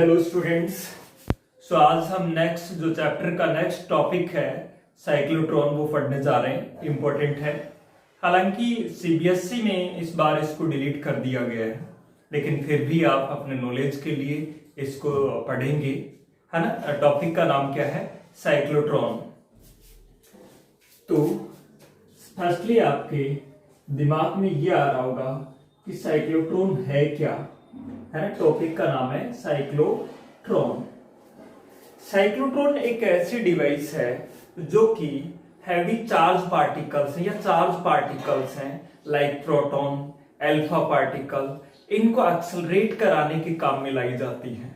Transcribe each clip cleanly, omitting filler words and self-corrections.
Hello students. आज हम next जो चैप्टर का नेक्स्ट टॉपिक है साइक्लोट्रॉन वो पढ़ने जा रहे हैं। इम्पोर्टेंट है। हालांकि सीबीएसई में इस बार इसको डिलीट कर दिया गया है, लेकिन फिर भी आप अपने नॉलेज के लिए इसको पढ़ेंगे, है ना। टॉपिक का नाम क्या है? साइक्लोट्रॉन। तो फर्स्टली आपके दिमाग में ये आ रहा होगा कि साइक्लोट्रॉन है क्या, है ना। टॉपिक का नाम है साइक्लोट्रॉन। साइक्लोट्रॉन एक ऐसी डिवाइस है जो कि हैवी चार्ज पार्टिकल्स हैं या चार्ज पार्टिकल्स हैं, लाइक प्रोटॉन, अल्फा पार्टिकल, इनको एक्सेलरेट कराने के काम में लाई जाती है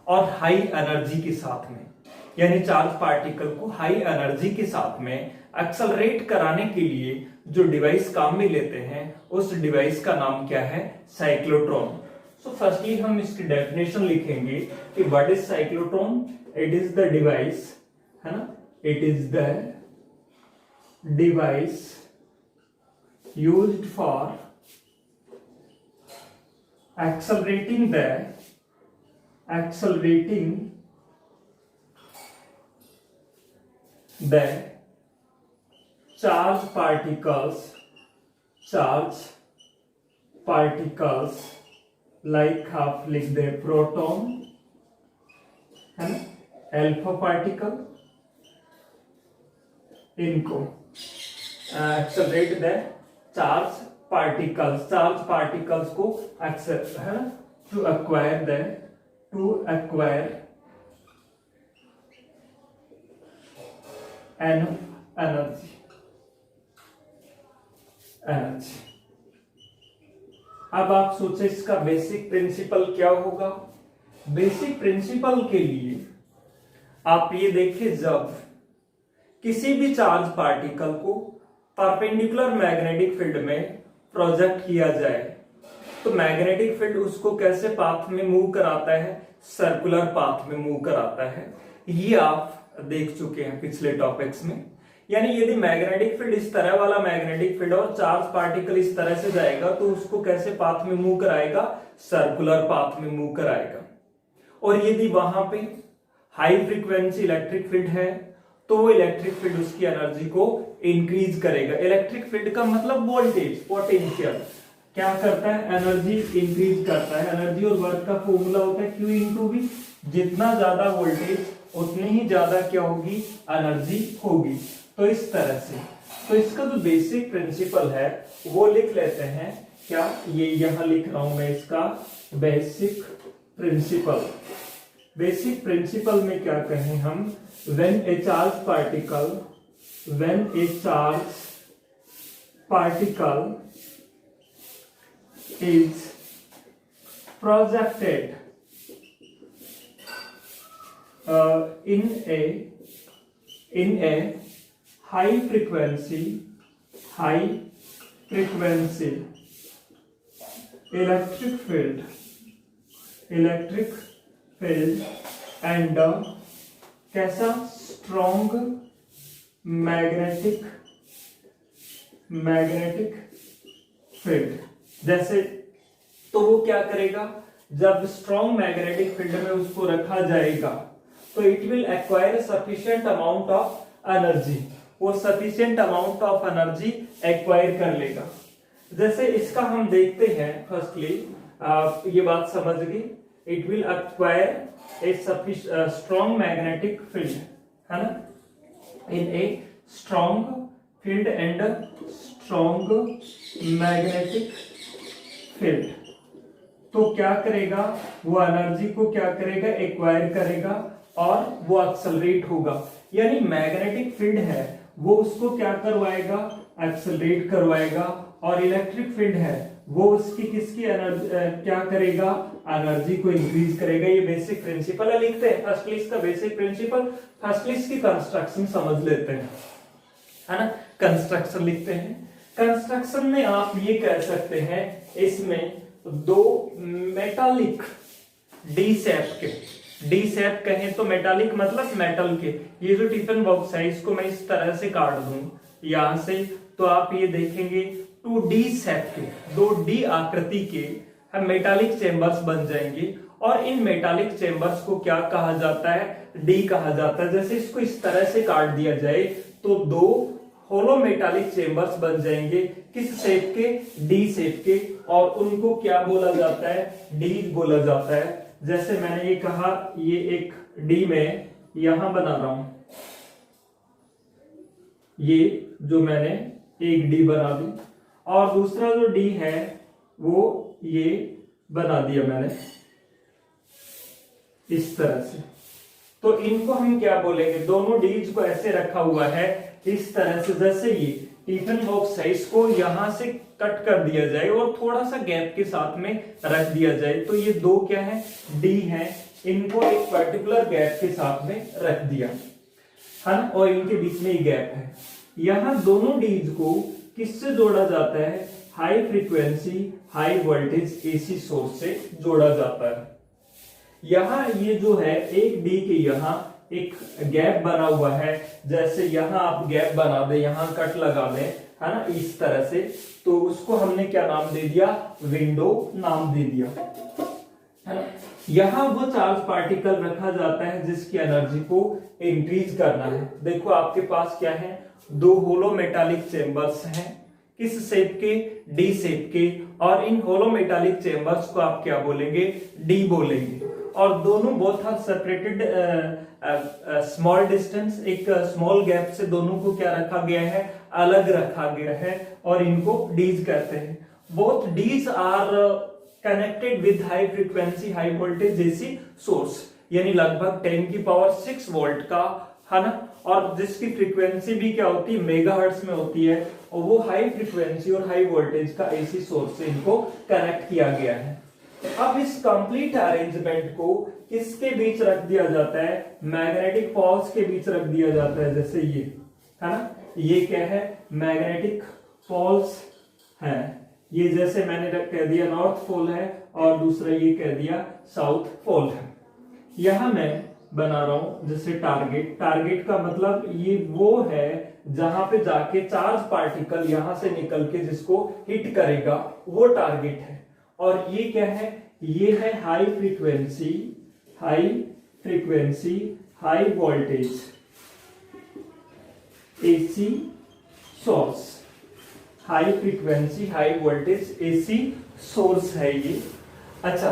और हाई एनर्जी के साथ में, यानी चार्ज पार्टिकल को हाई एनर्जी के साथ में एक्सेलरेट कराने के लिए जो डिवाइस काम में लेते हैं उस डिवाइस का नाम क्या है? साइक्लोट्रॉन। सो फर्स्टली हम इसकी डेफिनेशन लिखेंगे कि what is cyclotron. It is the device, है ना, it is the device used for accelerating the charge particles like आप लिख दे प्रोटॉन, है ना, अल्फा पार्टिकल, इनको एक्सेलरेट द चार्ज पार्टिकल्स को एक्सेप्ट, है ना, टू एक्वायर एनर्जी। अब आप सोचे इसका बेसिक प्रिंसिपल क्या होगा। बेसिक प्रिंसिपल के लिए आप ये देखिए, जब किसी भी चार्ज पार्टिकल को परपेंडिकुलर मैग्नेटिक फील्ड में प्रोजेक्ट किया जाए तो मैग्नेटिक फील्ड उसको कैसे पाथ में मूव कराता है? सर्कुलर पाथ में मूव कराता है। ये आप देख चुके हैं पिछले टॉपिक्स में। यानी यदि मैग्नेटिक फील्ड इस तरह वाला मैग्नेटिक फील्ड और चार्ज पार्टिकल इस तरह से जाएगा तो उसको कैसे पाथ में मूव कराएगा? सर्कुलर पाथ में मूव कराएगा। और यदि वहां पे हाई फ्रीक्वेंसी इलेक्ट्रिक फील्ड है तो वो इलेक्ट्रिक फील्ड उसकी एनर्जी को इंक्रीज करेगा। इलेक्ट्रिक फील्ड का मतलब वोल्टेज, पोटेंशियल क्या करता है? एनर्जी इंक्रीज करता है। एनर्जी और वर्क का फॉर्मूला होता है Q इंटू V। जितना ज्यादा वोल्टेज उतनी ही ज्यादा क्या होगी? एनर्जी होगी। तो इस तरह से, तो इसका जो बेसिक प्रिंसिपल है वो लिख लेते हैं। क्या ये यहां लिख रहा हूं मैं इसका बेसिक प्रिंसिपल। बेसिक प्रिंसिपल में क्या कहें हम? when a charge particle is projected in a high frequency electric field and कैसा? Strong magnetic field. जैसे तो वो क्या करेगा? जब स्ट्रॉन्ग मैग्नेटिक फील्ड में उसको रखा जाएगा तो it will acquire sufficient amount of energy. वो sufficient amount of energy acquire कर लेगा। जैसे इसका हम देखते हैं। फर्स्टली आप ये बात समझ गए। It will acquire a strong magnetic field, है ना, in a strong field and a strong magnetic field। तो क्या करेगा? वो एनर्जी को क्या करेगा? एक्वायर करेगा और वो एक्सेलरेट होगा। यानी मैग्नेटिक फील्ड है वो उसको क्या करवाएगा? एक्सेलरेट करवाएगा। और इलेक्ट्रिक फील्ड है वो उसकी किसकी एनर्जी क्या करेगा? एनर्जी को इंक्रीज करेगा। ये बेसिक प्रिंसिपल है। लिखते हैं फर्स्टली इसका बेसिक प्रिंसिपल। फर्स्टली इसकी कंस्ट्रक्शन समझ लेते हैं, है ना। कंस्ट्रक्शन लिखते हैं। कंस्ट्रक्शन में आप ये कह सकते हैं इसमें दो मेटालिक डी शेप कहें तो मेटालिक मतलब मेटल के। ये जो टिफिन बॉक्स है इसको मैं इस तरह से काट दूं यहां से, तो आप ये देखेंगे 2D शेप के, 2D आकृति के मेटालिक चेम्बर्स बन जाएंगे और इन मेटालिक चेंबर्स को क्या कहा जाता है, डी कहा जाता है। जैसे इसको इस तरह से काट दिया जाए तो दो होलो मेटालिक चेंबर्स बन जाएंगे, किस शेप के, डी शेप के, और उनको क्या बोला जाता है, डी बोला जाता है। जैसे मैंने ये कहा, ये एक डी में यहां बना रहा हूं, ये जो मैंने एक डी बना दी, और दूसरा जो डी है वो ये बना दिया मैंने इस तरह से। तो इनको हम क्या बोलेंगे, दोनों डीज को ऐसे रखा हुआ है इस तरह से, जैसे ये टिफिन बॉक्स है, इसको यहां से कट कर दिया जाए और थोड़ा सा गैप के साथ में रख दिया जाए, तो ये दो क्या है, डी है, इनको एक पर्टिकुलर गैप के साथ में रख दिया है ना, और इनके बीच में गैप है। यहां दोनों डीज को किससे जोड़ा जाता है, high frequency high voltage AC source से जोड़ा जाता है। यहां ये जो है एक डी के यहां एक गैप बना हुआ है, जैसे यहां आप गैप बना दे, यहां कट लगा दे, है ना, इस तरह से, तो उसको हमने क्या नाम दे दिया, विंडो नाम दे दिया, है ना। यहां वो चार्ज पार्टिकल रखा जाता है जिसकी एनर्जी को इंक्रीज करना है। देखो आपके पास क्या है, दो होलो मेटालिक चेंबर्स हैं, किस शेप के, डी शेप के, और इन होलो मेटालिक चेंबर्स को आप क्या बोलेंगे, डी बोलेंगे, और दोनों both are separated small distance, एक स्मॉल गैप से दोनों को क्या रखा गया है, अलग रखा गया है, और इनको डीज कहते हैं। Both dees are connected with high frequency high voltage AC source, यानी लगभग 10 की पावर 6 वोल्ट का, है ना, और जिसकी फ्रीक्वेंसी भी क्या होती है, मेगाहर्ट्ज में होती है, और वो हाई फ्रीक्वेंसी और हाई वोल्टेज का एसी सोर्स से इनको कनेक्ट किया गया है। अब इस कंप्लीट अरेंजमेंट को किसके बीच रख दिया जाता है, मैग्नेटिक पोल्स के बीच रख दिया जाता है, जैसे ये, है ना, ये क्या है, मैग्नेटिक पोल्स है, ये जैसे मैंने कह दिया नॉर्थ पोल है, और दूसरा ये कह दिया साउथ पोल है। यहां मैं बना रहा हूं जैसे टारगेट, टारगेट का मतलब ये वो है जहां पे जाके चार्ज पार्टिकल यहां से निकल के जिसको हिट करेगा, वो टारगेट है। और ये क्या है, ये है high frequency high voltage AC source, high frequency high voltage AC source है ये। अच्छा,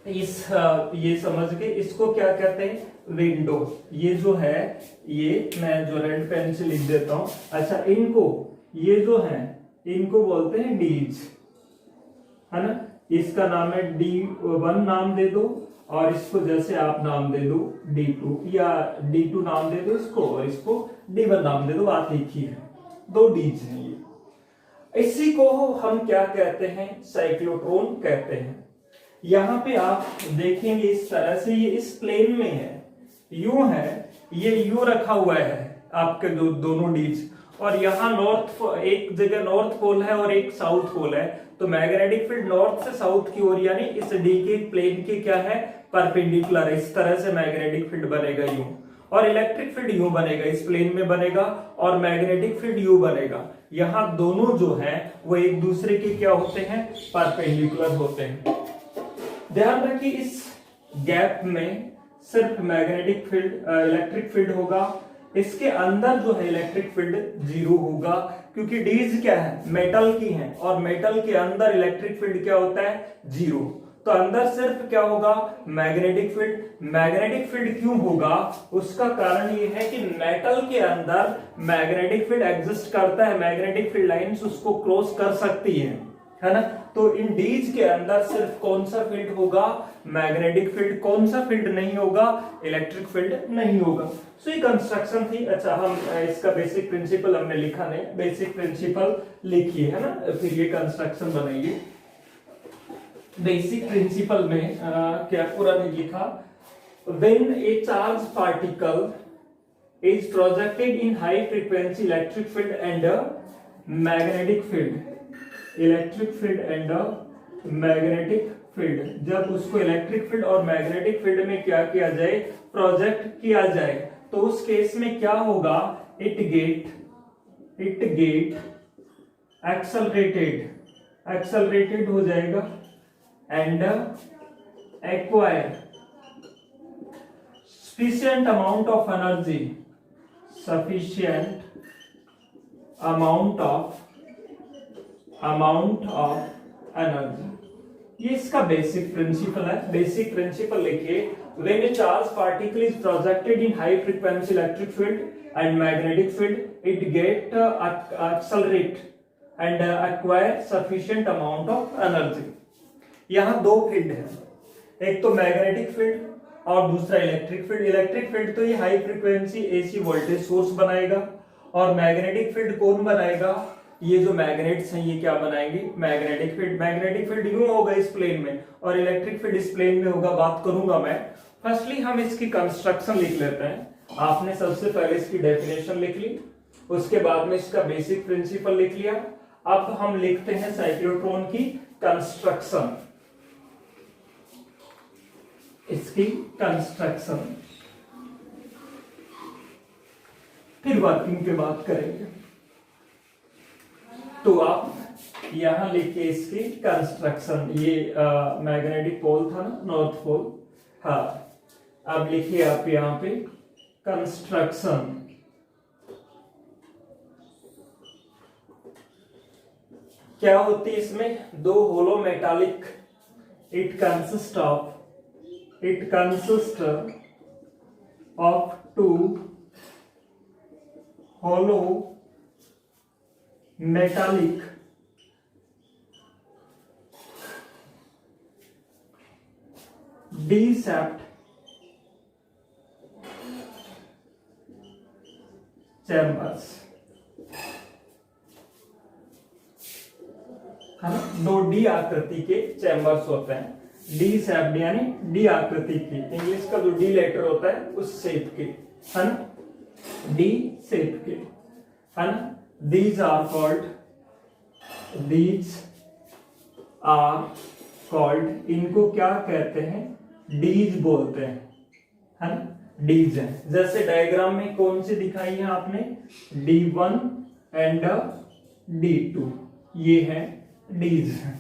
ये समझ के इसको क्या कहते हैं, विंडो। ये जो है, ये मैं जो रेड पेन से लिख देता हूं। अच्छा, इनको ये जो है इनको बोलते हैं डीज, है ना, इसका नाम है D1 नाम दे दो, और इसको जैसे आप नाम दे दो D2, या D2 नाम दे दो इसको, और इसको D1 नाम दे दो, बात एक ही है, दो डीज हैं ये। इसी को हम क्या कहते हैं, साइक्लोट्रॉन कहते हैं। यहां पे आप देखेंगे इस तरह से, ये इस प्लेन में है, यूं है, ये यूं रखा हुआ है आपके दोनों डीज, और यहाँ नॉर्थ, एक जगह नॉर्थ पोल है और एक साउथ पोल है, तो मैग्नेटिक फील्ड नॉर्थ से साउथ की ओर, यानी इस डी के प्लेन के क्या है, परपेंडिकुलर है, इस तरह से मैग्नेटिक फील्ड बनेगा यूं, और इलेक्ट्रिक फील्ड यूं बनेगा, इस प्लेन में बनेगा, और मैग्नेटिक फील्ड यूं बनेगा। यहाँ दोनों जो है वो एक दूसरे के क्या होते हैं, परपेंडिकुलर होते हैं। ध्यान रखिए, इस गैप में सिर्फ मैग्नेटिक फील्ड, इलेक्ट्रिक फील्ड होगा, इसके अंदर जो है इलेक्ट्रिक फील्ड जीरो होगा, क्योंकि डीज क्या है, मेटल की है, और मेटल के अंदर इलेक्ट्रिक फील्ड क्या होता है, जीरो। तो अंदर सिर्फ क्या होगा, मैग्नेटिक फील्ड। मैग्नेटिक फील्ड क्यों होगा, उसका कारण ये है कि मेटल के अंदर मैग्नेटिक फील्ड एग्जिस्ट करता है, मैग्नेटिक फील्ड लाइंस उसको क्रॉस कर सकती है ना। तो इन डीज के अंदर सिर्फ कौन सा फील्ड होगा, मैग्नेटिक फील्ड। कौन सा फील्ड नहीं होगा, इलेक्ट्रिक फील्ड नहीं होगा। सो ये कंस्ट्रक्शन थी। अच्छा, हम इसका बेसिक प्रिंसिपल हमने लिखा नहीं, बेसिक प्रिंसिपल लिखिए, है ना, फिर ये कंस्ट्रक्शन बनाइए। बेसिक प्रिंसिपल में क्या पूरा नहीं लिखा, when A charge particle is projected in high frequency electric field and magnetic field, electric field and magnetic field, जब उसको इलेक्ट्रिक फील्ड और मैग्नेटिक फील्ड में क्या किया जाए, प्रोजेक्ट किया जाए, तो उस केस में क्या होगा, इट गेट एक्सेलरेटेड हो जाएगा, acquire sufficient amount of energy, sufficient amount of energy। ये इसका बेसिक प्रिंसिपल है। बेसिक प्रिंसिपल लिखिए, when a charged particle is projected in high frequency electric field and magnetic field, it get accelerate and acquire sufficient amount of energy। यहाँ दो field है, एक तो magnetic field और दूसरा इलेक्ट्रिक फील्ड। इलेक्ट्रिक फील्ड तो ये high frequency AC voltage source बनाएगा, और मैग्नेटिक फील्ड कौन बनाएगा? ये जो मैग्नेट्स हैं ये क्या बनाएंगे? Magnetic field. मैग्नेटिक फील्ड यूं होगा इस प्लेन में, और इलेक्ट्रिक फील्ड इस प्लेन में होगा। बात करूंगा मैं। फर्स्टली हम इसकी कंस्ट्रक्शन लिख लेते हैं। आपने सबसे पहले इसकी डेफिनेशन लिख ली, उसके बाद में इसका बेसिक प्रिंसिपल लिख लिया। अब हम लिखते हैं साइक्लोट्रॉन की कंस्ट्रक्शन, इसकी कंस्ट्रक्शन, फिर वर्किंग की बात करेंगे। तो आप यहां लिखिए इसकी कंस्ट्रक्शन। ये मैग्नेटिक पोल था ना, नॉर्थ पोल। हाँ, अब लिखिए आप यहां पे कंस्ट्रक्शन। क्या होती है इसमें? दो hollow metallic, it consist of two hollow metallic D-shaped chambers, है ना। दो डी आकृति के चैम्बर्स होते हैं, डी शेप्ड यानी डी आकृति की। इंग्लिश का जो डी लेटर होता है उस शेप के, है ना, डी शेप के, है ना। These are called, इनको क्या कहते हैं? डीज बोलते हैं, है ना, डीज हैं। जैसे डायग्राम में कौन सी दिखाई है आपने? D1 एंड D2, ये है डीज हैं।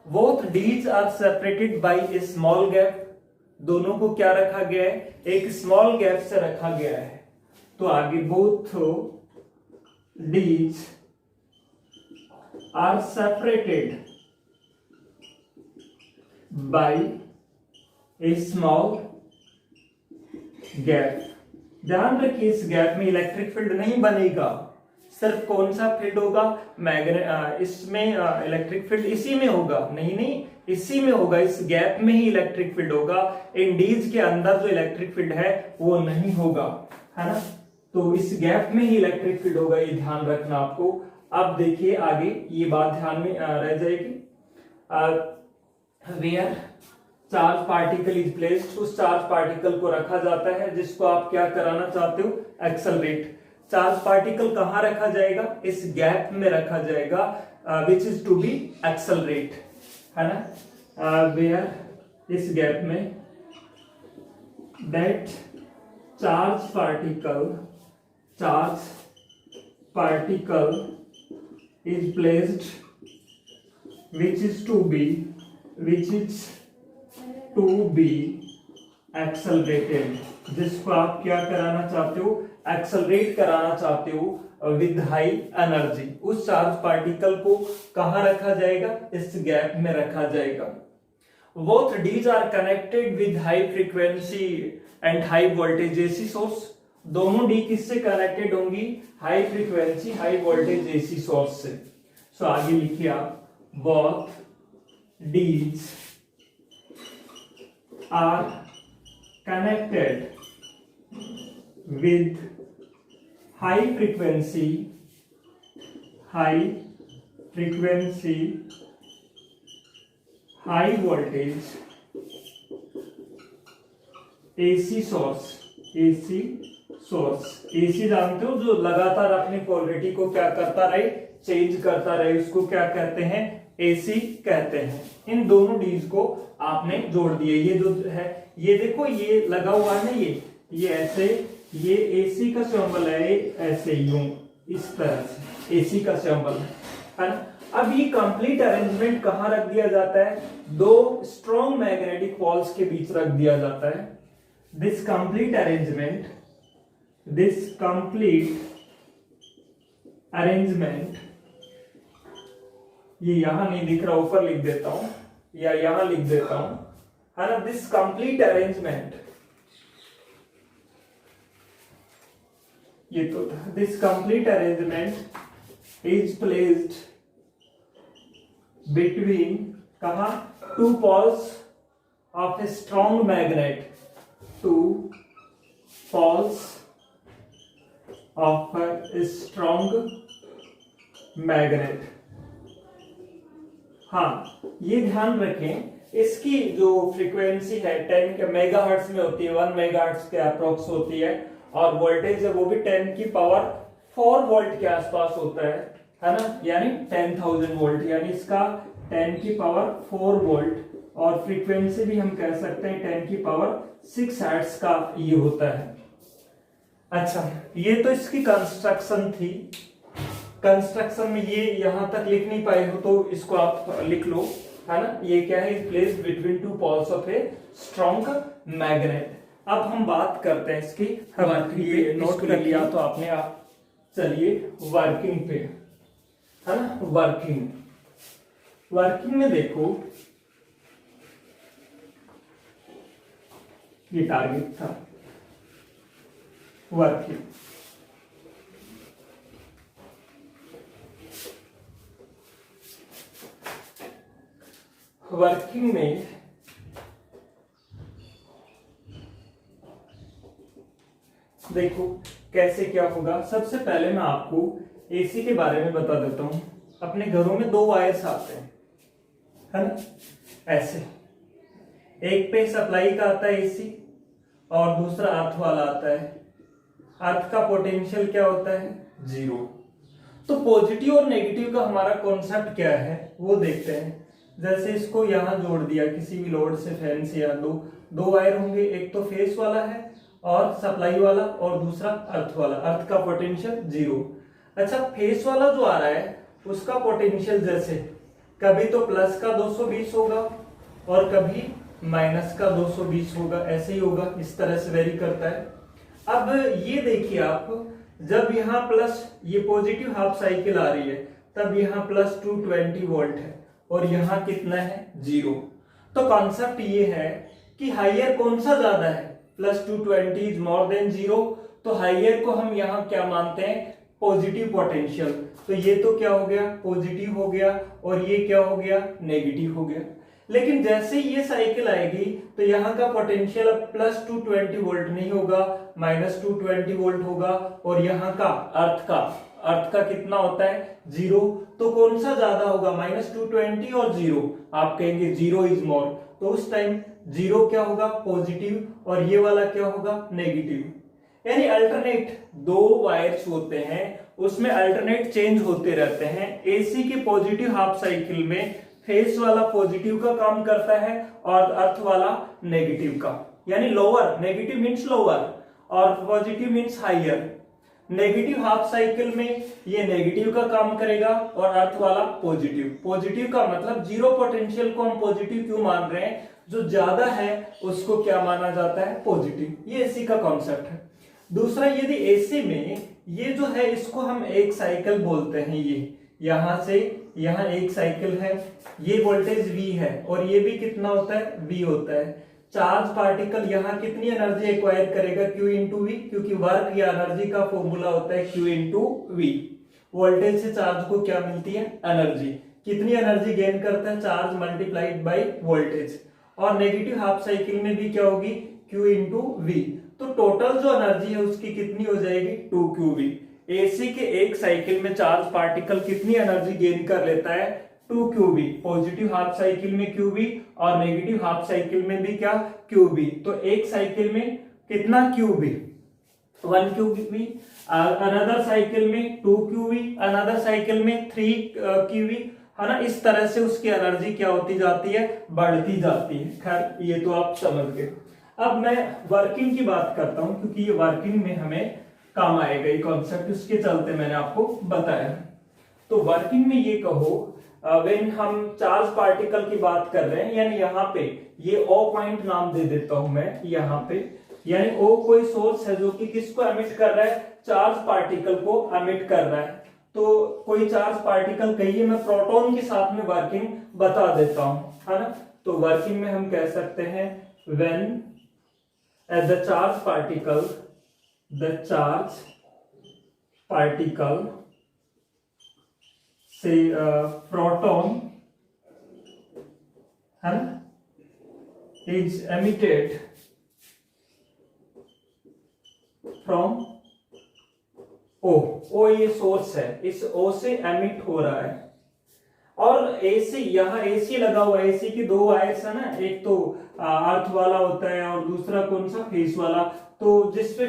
Both dees are separated by a small gap, दोनों को क्या रखा गया है? एक स्मॉल गैप से रखा गया है। तो आगे both D's are separated by a small gap। ध्यान रखिए, इस गैप में इलेक्ट्रिक फील्ड नहीं बनेगा। सिर्फ कौन सा फील्ड होगा? इसमें इलेक्ट्रिक फील्ड इसी में होगा। नहीं, इसी में होगा, इस गैप में ही इलेक्ट्रिक फील्ड होगा। इन डीज के अंदर जो इलेक्ट्रिक फील्ड है वो नहीं होगा, है ना। तो इस गैप में ही इलेक्ट्रिक फील्ड होगा, ये ध्यान रखना आपको। अब देखिए आगे ये बात ध्यान में रह जाएगी। Where charge particle is placed, उस चार्ज पार्टिकल को रखा जाता है जिसको आप क्या कराना चाहते हो? एक्सेलरेट। चार्ज पार्टिकल कहां रखा जाएगा? इस गैप में रखा जाएगा, which is to be accelerate, है ना। वेयर, इस गैप में, that charge particle is placed, which is to be accelerated, जिसको आप क्या कराना चाहते हो? एक्सेलरेट कराना चाहते हो विद हाई एनर्जी। उस चार्ज पार्टिकल को कहां रखा जाएगा? इस गैप में रखा जाएगा। Both dees are connected with high frequency and high voltage AC source. दोनों डी किससे कनेक्टेड होंगी? High frequency high voltage AC source से। सो आगे लिखिए आप, both dees are connected with high frequency high voltage AC source. AC जानते हो, जो लगातार अपनी पोलरिटी को क्या करता रहे? चेंज करता रहे, उसको क्या कहते हैं? एसी कहते हैं। इन दोनों डीज को आपने जोड़ दिए। ये जो है, ये देखो, ये लगा हुआ है ना, ये ऐसे, ये एसी का सिंबल है, ऐसे यूं इस तरह से एसी का सिंबल है ना। अब ये कंप्लीट अरेंजमेंट कहां रख दिया जाता है? दो स्ट्रॉन्ग मैग्नेटिक पोल्स के बीच रख दिया जाता है। दिस कंप्लीट अरेंजमेंट, ये यहां नहीं दिख रहा, ऊपर लिख देता हूं या यहां लिख देता हूं, है ना। दिस कंप्लीट अरेंजमेंट, ये तो था। This complete arrangement is placed between कहा, two poles of a strong magnet, two poles of a strong magnet. हाँ, ये ध्यान रखें, इसकी जो फ्रीक्वेंसी है 10 के मेगाहर्ट्ज में होती है, 1 मेगाहर्ट्ज के अप्रोक्स होती है, और वोल्टेज है वो भी 10 की पावर 4 वोल्ट के आसपास होता है ना, यानी 10,000 वोल्ट, यानी इसका 10 की पावर 4 वोल्ट, और फ्रीक्वेंसी भी हम कह सकते हैं 10 की पावर 6 हर्ट्ज का ये होता है। अच्छा, ये तो इसकी कंस्ट्रक्शन थी। कंस्ट्रक्शन में ये यहां तक लिख नहीं पाए हो तो इसको आप लिख लो, है ना। ये क्या है? Placed between two poles of a strong magnet. अब हम बात करते हैं इसकी वर्किंग पे। नोट कर लिया तो आपने, आप चलिए वर्किंग पे, है ना। वर्किंग में देखो, ये टारगेट था वर्किंग। वर्किंग में देखो कैसे क्या होगा। सबसे पहले मैं आपको एसी के बारे में बता देता हूं। अपने घरों में 2 वायर्स आते हैं, है ना, ऐसे। एक पे सप्लाई का आता है एसी, और दूसरा अर्थ वाला आता है। अर्थ का पोटेंशियल क्या होता है? 0। तो पॉजिटिव और नेगेटिव का हमारा कॉन्सेप्ट क्या है वो देखते हैं। जैसे इसको यहां जोड़ दिया किसी भी लोड से, फैन से, या दो वायर होंगे, एक तो फेस वाला है और सप्लाई वाला, और दूसरा अर्थ वाला। अर्थ का पोटेंशियल 0। अच्छा, फेस वाला जो आ रहा है उसका पोटेंशियल जैसे कभी तो प्लस का 220 होगा और कभी माइनस का 220 होगा, ऐसे ही होगा, इस तरह से वेरी करता है। अब ये देखिए आप, जब यहाँ प्लस, ये पॉजिटिव हाफ साइकिल आ रही है, तब यहाँ प्लस 220 वोल्ट है, और यहाँ कितना है? 0। तो कॉन्सेप्ट ये है कि हाइयर कौन सा ज्यादा है? Plus 220 is more than 0। तो हाइयर को हम यहाँ क्या मानते हैं? Positive potential. तो ये तो क्या हो गया? पॉजिटिव हो गया, और ये क्या हो गया? नेगेटिव हो गया। लेकिन जैसे ये साइकिल आएगी तो यहाँ का पोटेंशियल अब प्लस 220 वोल्ट नहीं होगा, माइनस 220 वोल्ट होगा, और यहाँ का अर्थ का कितना होता है? 0। तो कौन सा ज्यादा होगा? माइनस 220 और 0। आप कहेंगे 0 इज मोर, तो उस टाइम 0 क्या होगा? पॉजिटिव, और ये वाला क्या होगा? नेगेटिव। यानी अल्टरनेट 2 वायर्स होते हैं, उसमें अल्टरनेट चेंज होते रहते हैं। एसी के पॉजिटिव हाफ साइकिल में फेस वाला पॉजिटिव का काम करता है और अर्थ वाला नेगेटिव का, यानी लोअर। नेगेटिव मींस लोअर और positive means higher. Negative half cycle में ये नेगेटिव का काम करेगा और अर्थ वाला पॉजिटिव। पॉजिटिव का मतलब 0 पोटेंशियल को हम पॉजिटिव क्यों मान रहे हैं? जो ज्यादा है उसको क्या माना जाता है? पॉजिटिव। ये एसी का कॉन्सेप्ट है। दूसरा, यदि एसी में ये जो है इसको हम एक साइकिल बोलते हैं, ये यहां से यहां एक साइकिल है, ये वोल्टेज V है, और ये भी कितना होता है? V होता है। चार्ज पार्टिकल यहाँ कितनी एनर्जी एक्वायर करेगा? Q इंटू वी, क्योंकि वर्क या एनर्जी का फॉर्मूला होता है Q इंटू वी। वोल्टेज से चार्ज को क्या मिलती है? एनर्जी। कितनी एनर्जी गेन करता है? Charge multiplied by voltage. और नेगेटिव हाफ साइकिल में भी क्या होगी? Q into V. तो टोटल जो एनर्जी है उसकी कितनी हो जाएगी? 2QV। एसी के एक साइकिल में चार्ज पार्टिकल कितनी एनर्जी गेन कर लेता है? 2QV। पॉजिटिव हाफ साइकिल में QV और नेगेटिव हाफ साइकिल में भी क्या? QV। तो एक साइकिल में कितना QV? 1QV। अनदर साइकिल में 2QV, अनदर साइकिल में 3QV, है ना। इस तरह से उसकी एनर्जी क्या होती जाती है? बढ़ती जाती है। खैर, ये तो आप समझ गए। अब मैं वर्किंग की बात करता हूं, क्योंकि ये वर्किंग में हमें काम आएगा ये कॉन्सेप्ट, उसके चलते मैंने आपको बताया। तो वर्किंग में ये कहो व्हेन हम चार्ज पार्टिकल की बात कर रहे हैं, यानी यहाँ पे ये O पॉइंट नाम दे देता हूं मैं यहाँ पे, यानी O कोई सोर्स है जो कि किसको एमिट कर रहा है, चार्ज पार्टिकल को एमिट कर रहा है। तो कोई चार्ज पार्टिकल कहिए, मैं प्रोटॉन के साथ में वर्किंग बता देता हूं, है ना। तो वर्किंग में हम कह सकते हैं when at the charge particle, the charge particle से प्रोटॉन, है ना, इज एमिटेड फ्रॉम ओ ये सोर्स है, इस O से एमिट हो रहा है। और AC, यहाँ AC लगा हुआ है, AC की दो वायर्स है ना, एक तो अर्थ वाला होता है और दूसरा कौन सा, फेस वाला। तो जिसपे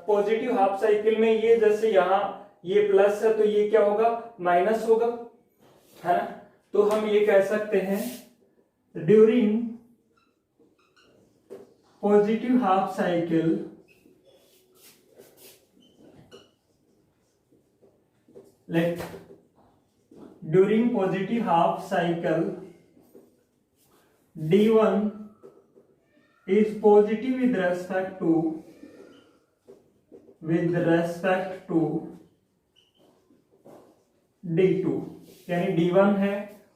पॉजिटिव हाफ साइकिल में ये जैसे यहाँ ये प्लस है तो ये क्या होगा, माइनस होगा, है ना। तो हम ये कह सकते हैं during positive half cycle let during positive half cycle D1 is positive with respect to D2, यानी D1 है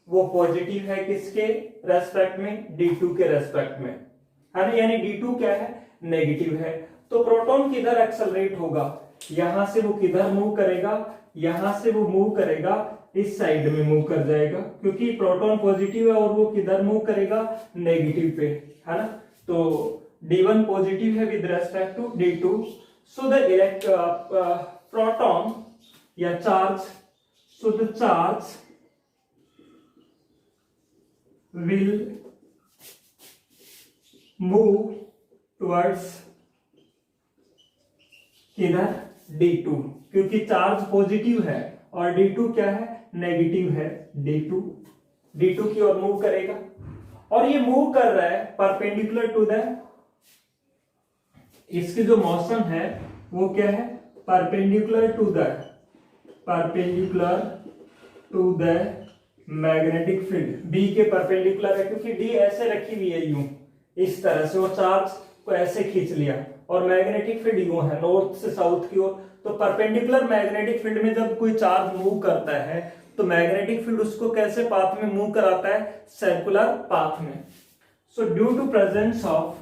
वो पॉजिटिव है किसके रेस्पेक्ट में, D2 के रेस्पेक्ट में, है ना। यानी D2 क्या है, नेगेटिव है। तो प्रोटॉन किधर एक्सेलरेट होगा, यहां से वो किधर मूव करेगा, यहां से वो मूव करेगा इस साइड में मूव कर जाएगा, क्योंकि प्रोटॉन पॉजिटिव है और वो किधर मूव करेगा, नेगेटिव पे, है ना। तो D1 पॉजिटिव है with respect to D2, so the proton या charge, so the charge will move towards किधर, D2, क्योंकि चार्ज पॉजिटिव है और D2 क्या है, नेगेटिव है। D2 की ओर मूव करेगा और ये मूव कर रहा है परपेंडिकुलर टू द, इसकी जो मोशन है वो क्या है, perpendicular to the magnetic field, B के परपेंडिकुलर है, क्योंकि D ऐसे रखी हुई है यूं, इस तरह से वो चार्ज को ऐसे खींच लिया और मैग्नेटिक फील्ड यूं है नॉर्थ से साउथ की ओर। तो परपेंडिकुलर मैग्नेटिक फील्ड में जब कोई चार्ज मूव करता है तो मैग्नेटिक फील्ड उसको कैसे पाथ में मूव कराता है, सर्कुलर पाथ में। So due to presence of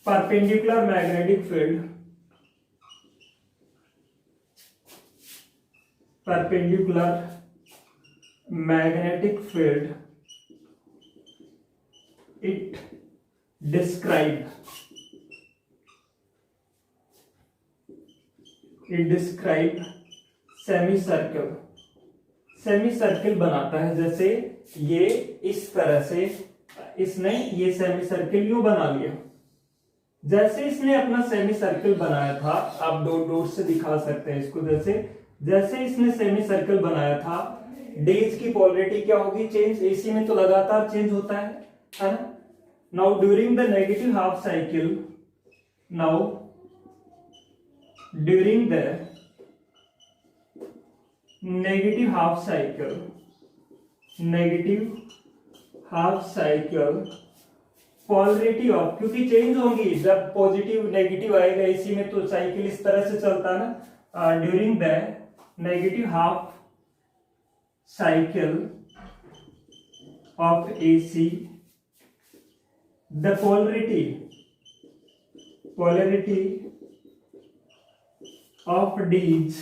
perpendicular magnetic field it describe semi circle बनाता है। जैसे ये इस तरह से इसने ये सेमी सर्किल यूं बना लिया, जैसे इसने अपना सेमी सर्किल बनाया था, आप डॉट से दिखा सकते हैं इसको, जैसे इसने सेमी सर्किल बनाया था, डेज की पोलैरिटी क्या होगी, चेंज, एसी में तो लगातार चेंज होता है ना। Now during the negative half cycle, negative half cycle polarity of, क्योंकि चेंज होंगी जब पॉजिटिव नेगेटिव आएगा इसी में, तो साइकिल इस तरह से चलता है ना। During the negative half cycle of AC, the polarity of D's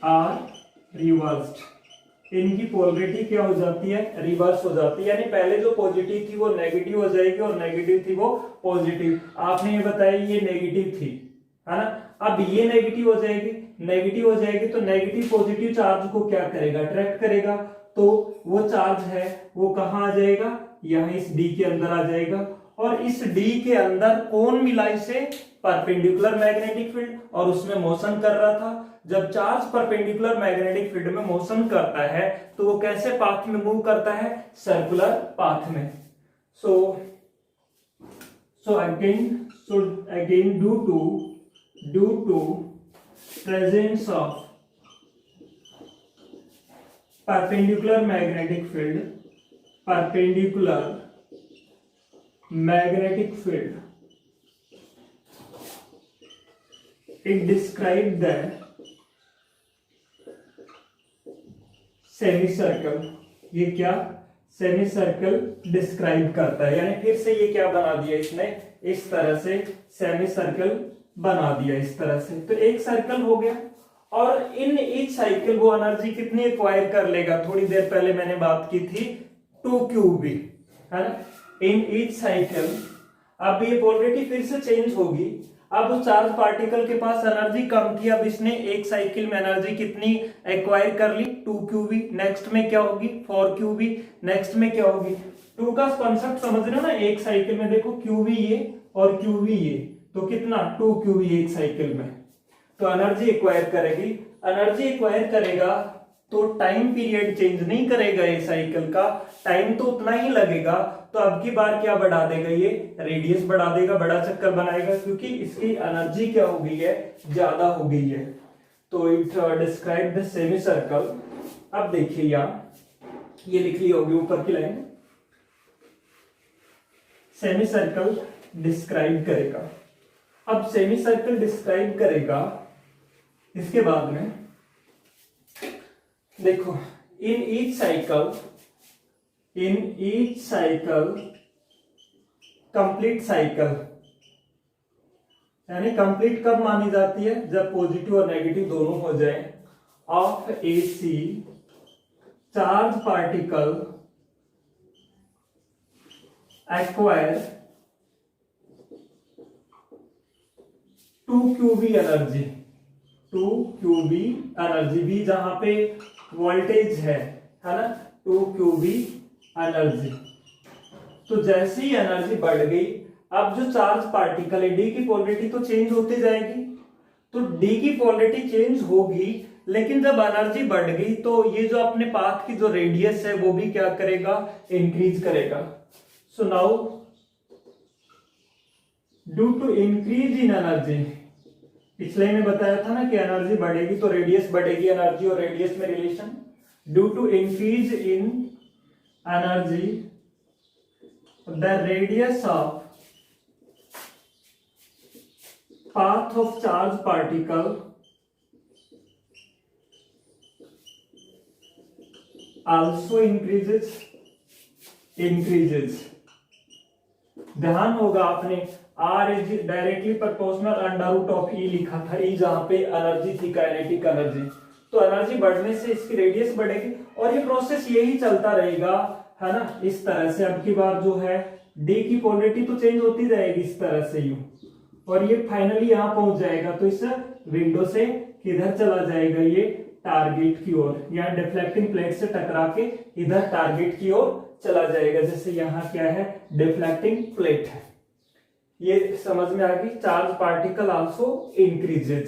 are reversed, इनकी पोलरिटी क्या हो जाती है, रिवर्स हो जाती है, यानी पहले जो पॉजिटिव थी वो नेगेटिव हो जाएगी और नेगेटिव थी वो पॉजिटिव। आपने ये बताया ये नेगेटिव थी, है ना, अब ये नेगेटिव हो जाएगी तो नेगेटिव पॉजिटिव चार्ज को क्या करेगा, अट्रैक्ट करेगा। तो वो चार्ज है वो कहाँ आ जाएगा, यहाँ इस D के अंदर आ जाएगा, और इस D के अंदर कौन मिला इसे, परपेंडिकुलर मैग्नेटिक फील्ड, और उसमें मोशन कर रहा था। जब चार्ज परपेंडिकुलर मैग्नेटिक फील्ड में मोशन करता है तो वो कैसे पाथ में मूव करता है, सर्कुलर पाथ में। सो So again, due to presence of perpendicular magnetic field, it described the semicircle. ये क्या सेमीसर्कल डिस्क्राइब करता है, यानी फिर से ये क्या बना दिया इसने, इस तरह से सेमीसर्कल बना दिया इस तरह से. तो एक सर्कल हो गया. और इन ईच साइकिल वो एनर्जी कितनी एक्वायर कर लेगा, थोड़ी देर पहले मैंने बात की थी 2qb, है ना. इन ईच साइकिल, अब ये पोलरिटी फिर से चेंज होगी. अब उस चार्ज पार्टिकल के पास एनर्जी कम थी, अब इसने एक साइकिल में एनर्जी कितनी एक्वायर कर ली, 2qb. नेक्स्ट में क्या होगी, 4qb. नेक्स्ट में क्या होगी, 2 का कॉन्सेप्ट समझ रहे हो ना. एक साइकिल में देखो qb ये और qb ये, तो कितना 2qb एक साइकिल में. तो एनर्जी एक्वायर करेगी. एनर्जी एक्वायर करेगा तो टाइम पीरियड चेंज नहीं करेगा ये साइकिल का, टाइम तो उतना ही लगेगा. तो अब की बार क्या बढ़ा देगा, ये रेडियस बढ़ा देगा, बड़ा चक्कर बनाएगा, क्योंकि इसकी एनर्जी क्या हो गई है, ज्यादा हो गई है. तो it describe the semi circle. अब देखिए यहां ये लिख ली होगी ऊपर की लाइन, सेमी सर्कल डिस्क्राइब करेगा. अब सेमी सर्कल डिस्क्राइब करेगा, इसके बाद में देखो in each cycle complete cycle, यानी कंप्लीट कब मानी जाती है, जब पॉजिटिव और नेगेटिव दोनों हो जाए, of AC charge particle acquire 2qb energy. 2qb energy भी जहां पे वोल्टेज है ना, 2qb एनर्जी. तो जैसे ही एनर्जी बढ़ गई, अब जो चार्ज पार्टिकल है डी की पोलरिटी तो चेंज होती जाएगी. तो डी की पोलरिटी चेंज होगी, लेकिन जब एनर्जी बढ़ गई तो ये जो अपने पाथ की जो रेडियस है वो भी क्या करेगा, इंक्रीज करेगा. So now due to increase in energy, पिछले में बताया था ना कि एनर्जी बढ़ेगी तो रेडियस बढ़ेगी, एनर्जी और रेडियस में रिलेशन. Due to increase in energy the radius of path of charge particle also increases. ध्यान होगा आपने R is directly proportional under root of E लिखा था, E जहां पे एनर्जी थी काइनेटिक एनर्जी. तो एनर्जी बढ़ने से इसकी रेडियस बढ़ेगी और ये प्रोसेस यही चलता रहेगा, है ना, इस तरह से. अब की बार जो है D की पोलरिटी तो चेंज होती जाएगी इस तरह से यूं, और ये फाइनली यहां पहुंच जाएगा. तो इस विंडो से किधर चला जाएगा, ये टारगेट की ओर, यहाँ डिफ्लेक्टिंग प्लेट से टकरा के इधर टारगेट की ओर चला जाएगा. जैसे यहाँ क्या है, डिफ्लेक्टिंग प्लेट है. ये समझ में आ गई. Charge particle also increases.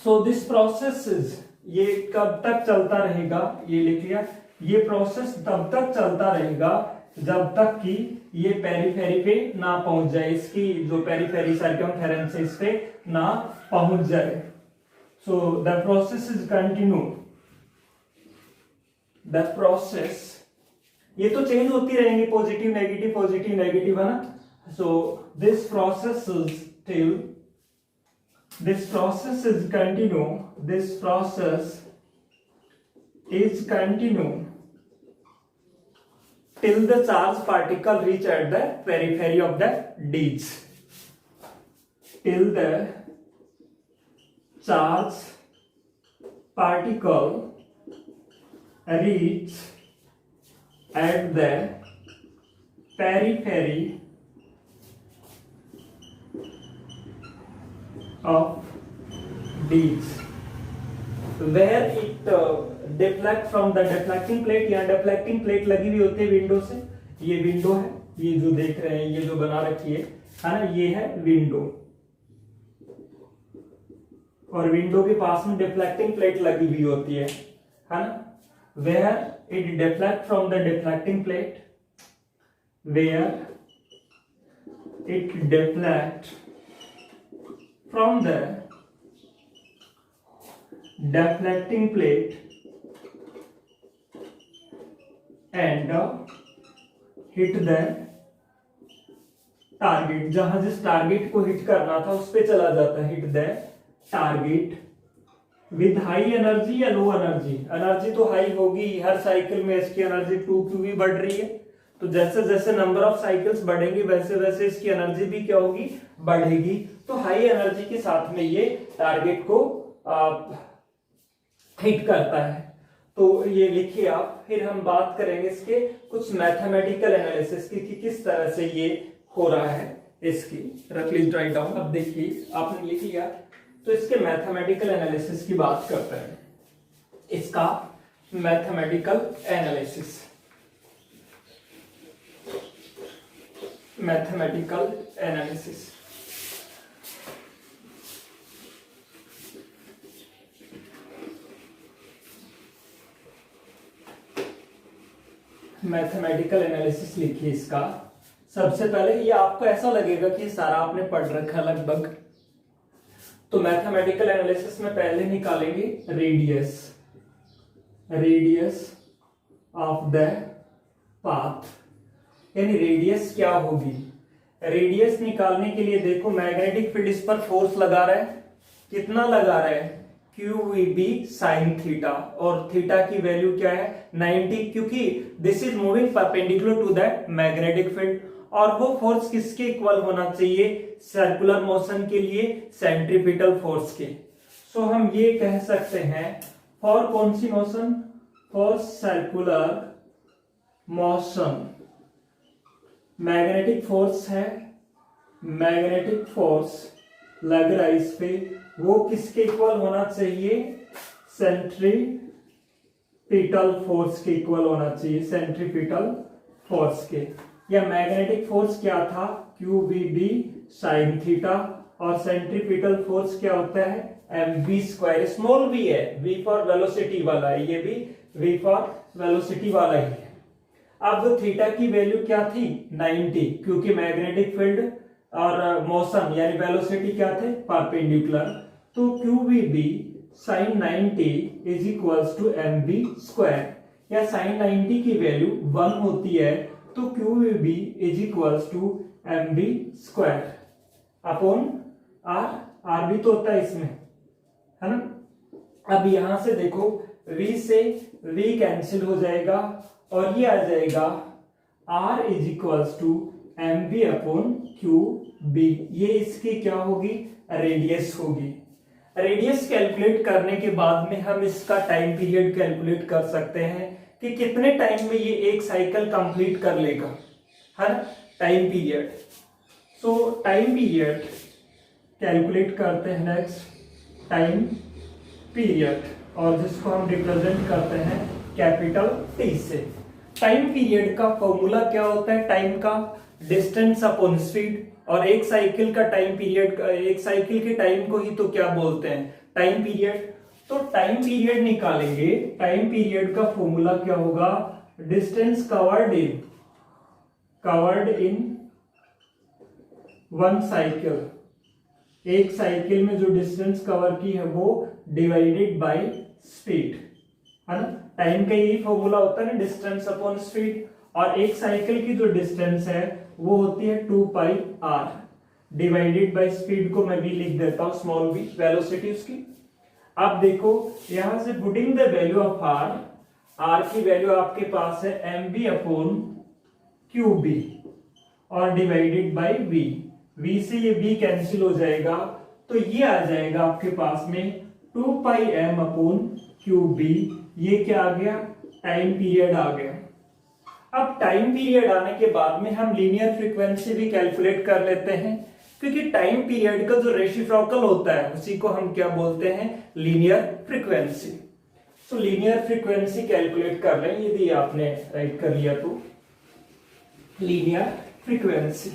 So this process is, ये कब तक चलता रहेगा, ये लिख लिया. ये प्रोसेस तब तक चलता रहेगा जब तक कि ये पेरीफेरी पे ना पहुंच जाए, इसकी जो पेरीफेरी सर्कमफेरेंस है इस पे ना पहुंच जाए. So the process is continue. The process, ये तो चेंज होती रहेंगी, पॉजिटिव नेगेटिव, है ना. So this process is till, this process is continue till the charge particle reach at the periphery of the disc. Till the charge particle reach at the periphery of disc, where it deflect from the deflecting plate. यहाँ deflecting plate लगी हुई होती है window से. ये window है, ये जो देख रहे हैं, ये जो बना रखी है ना, ये है विंडो. और विंडो के पास में डिफ्लेक्टिंग प्लेट लगी हुई होती है ना. where it deflect from the deflecting plate, where it deflect from the deflecting plate and hit the target, जहां जिस टारगेट को हिट करना था उस पे चला जाता है, hit the target with high energy या लो एनर्जी। एनर्जी तो हाई होगी, हर साइकिल में इसकी एनर्जी 2q बढ़ रही है, तो जैसे जैसे नंबर ऑफ साइकिल्स बढ़ेंगे वैसे वैसे इसकी एनर्जी भी क्या होगी, बढ़ेगी। तो हाई एनर्जी के साथ में ये टारगेट को हिट करता है। तो ये लिखिए आप। फिर हम बात करेंगे इसके कुछ मैथमेटिकल एनालिसिस की कि किस तरह से ये हो रहा है इसकी। रख लीजिए राइट डाउन। अब देखिए आपने लिख लिया, तो इसके मैथमेटिकल एनालिसिस की बात करते हैं। इसका mathematical analysis, mathematical analysis mathematical analysis लिखिए इसका। सबसे पहले ये आपको ऐसा लगेगा कि सारा आपने पढ़ रखा है लगभग, तो मैथमेटिकल एनालिसिस में पहले निकालेंगे radius, radius of the path, यानी रेडियस क्या होगी। रेडियस निकालने के लिए देखो मैग्नेटिक फील्ड इस पर फोर्स लगा रहा है, कितना लगा रहा है, QVB sin थीटा, और थीटा की वैल्यू क्या है 90, क्योंकि this is moving perpendicular to that magnetic field. और वो फोर्स किसके इक्वल होना चाहिए, सर्कुलर मोशन के लिए सेंट्रीपिटल फोर्स के। सो हम ये कह सकते हैं फॉर कौन सी motion, for circular motion magnetic force है, मैग्नेटिक फोर्स लग रहा है इस पे, वो किसके इक्वल होना चाहिए, सेंट्रीपिटल फोर्स के इक्वल होना चाहिए, सेंट्रीपिटल फोर्स के। या मैग्नेटिक फोर्स क्या था, QVB sin थीटा, और सेंट्रीपिटल फोर्स क्या होता है, mv स्क्वायर, स्मॉल v है, v फॉर वेलोसिटी वाला है, ये भी v फॉर वेलोसिटी वाला ही है। अब थीटा की वैल्यू क्या थी 90, क्योंकि मैग्नेटिक फील्ड और मोशन यानी वेलोसिटी क्या थे, परपेंडिकुलर। तो QVB sin 90 is equals to mv square, या sin 90 की वैल्यू 1 होती है, तो QVB is equals to mv square upon r, r भी तो होता है इसमें, है ना। अब यहां से देखो v से v कैंसिल हो जाएगा और ये आ जाएगा r is equals to mv upon QB, ये इसकी क्या होगी, रेडियस होगी। रेडियस कैलकुलेट करने के बाद में हम इसका टाइम पीरियड कैलकुलेट कर सकते हैं कि कितने टाइम में ये एक साइकिल कंप्लीट कर लेगा, है ना, टाइम पीरियड। सो टाइम पीरियड कैलकुलेट करते हैं नेक्स्ट, टाइम पीरियड, और जिसको हम रिप्रेजेंट करते हैं कैपिटल T से। टाइम पीरियड का फॉर्मूला क्या होता है, टाइम का डिस्टेंस अपॉन स्पीड, और एक साइकिल का टाइम पीरियड, एक साइकिल के टाइम को ही तो क्या बोलते हैं, टाइम पीरियड। तो टाइम पीरियड निकालेंगे, टाइम पीरियड का फॉर्मूला क्या होगा, distance covered in one cycle, एक साइकिल में जो डिस्टेंस कवर की है वो डिवाइडेड बाय स्पीड, है ना। टाइम का यही फॉर्मूला होता है ना, डिस्टेंस अपॉन स्पीड, और एक साइकिल की जो डिस्टेंस है वो होती है 2 पाई r डिवाइडेड बाय स्पीड को मैं भी लिख देता हूं स्मॉल v, वेलोसिटी उसकी। अब देखो यहां से putting the value of r की वैल्यू आपके पास है mv अपॉन QB और डिवाइडेड बाय v से ये v कैंसिल हो जाएगा, तो ये आ जाएगा आपके पास में 2 पाई m अपॉन QB, ये क्या आ गया, टाइम पीरियड आ गया। अब टाइम पीरियड आने के बाद में हम लीनियर फ्रीक्वेंसी भी कैलकुलेट कर लेते हैं, क्योंकि टाइम पीरियड का जो रेसिप्रोकल होता है उसी को हम क्या बोलते हैं, लीनियर फ्रीक्वेंसी। सो लीनियर फ्रीक्वेंसी कैलकुलेट कर लें, यदि आपने राइट कर लिया तो लीनियर फ्रीक्वेंसी,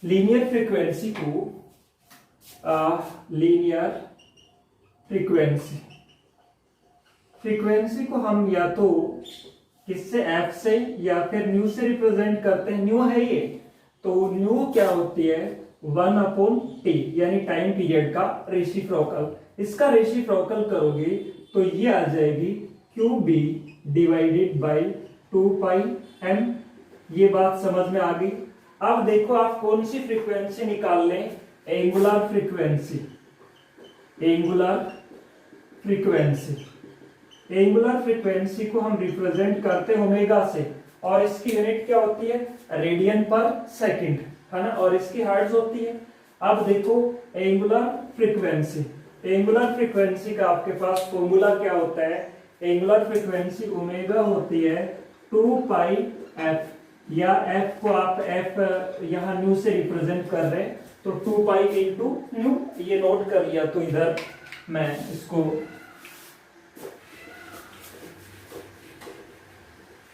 लीनियर फ्रीक्वेंसी को लीनियर फ्रीक्वेंसी, फ्रीक्वेंसी को हम या तो किससे, f से या फिर न्यू से रिप्रेजेंट करते हैं। न्यू है ये, तो न्यू क्या होती है 1/t, यानी टाइम पीरियड का रेसिप्रोकल। इसका रेसिप्रोकल करोगे तो ये आ जाएगी QB डिवाइडेड बाई 2πm। ये बात समझ में आ गई। अब देखो आप कौन सी फ्रीक्वेंसी निकाल लें, angular frequency. Angular frequency, angular frequency को हम रिप्रेजेंट करते हैं ओमेगा से, और इसकी यूनिट क्या होती है रेडियन पर सेकंड, है ना, और इसकी हर्ट्ज होती है। अब देखो एंगुलर फ्रीक्वेंसी, एंगुलर फ्रीक्वेंसी का आपके पास फॉर्मूला क्या होता है, एंगुलर फ्रीक्वेंसी ओमेगा होती है 2πf, या f को आप f यहाँ न्यू से रिप्रेजेंट कर रहे हैं तो 2π इंटू न्यू, ये नोट कर लिया। तो इधर मैं इसको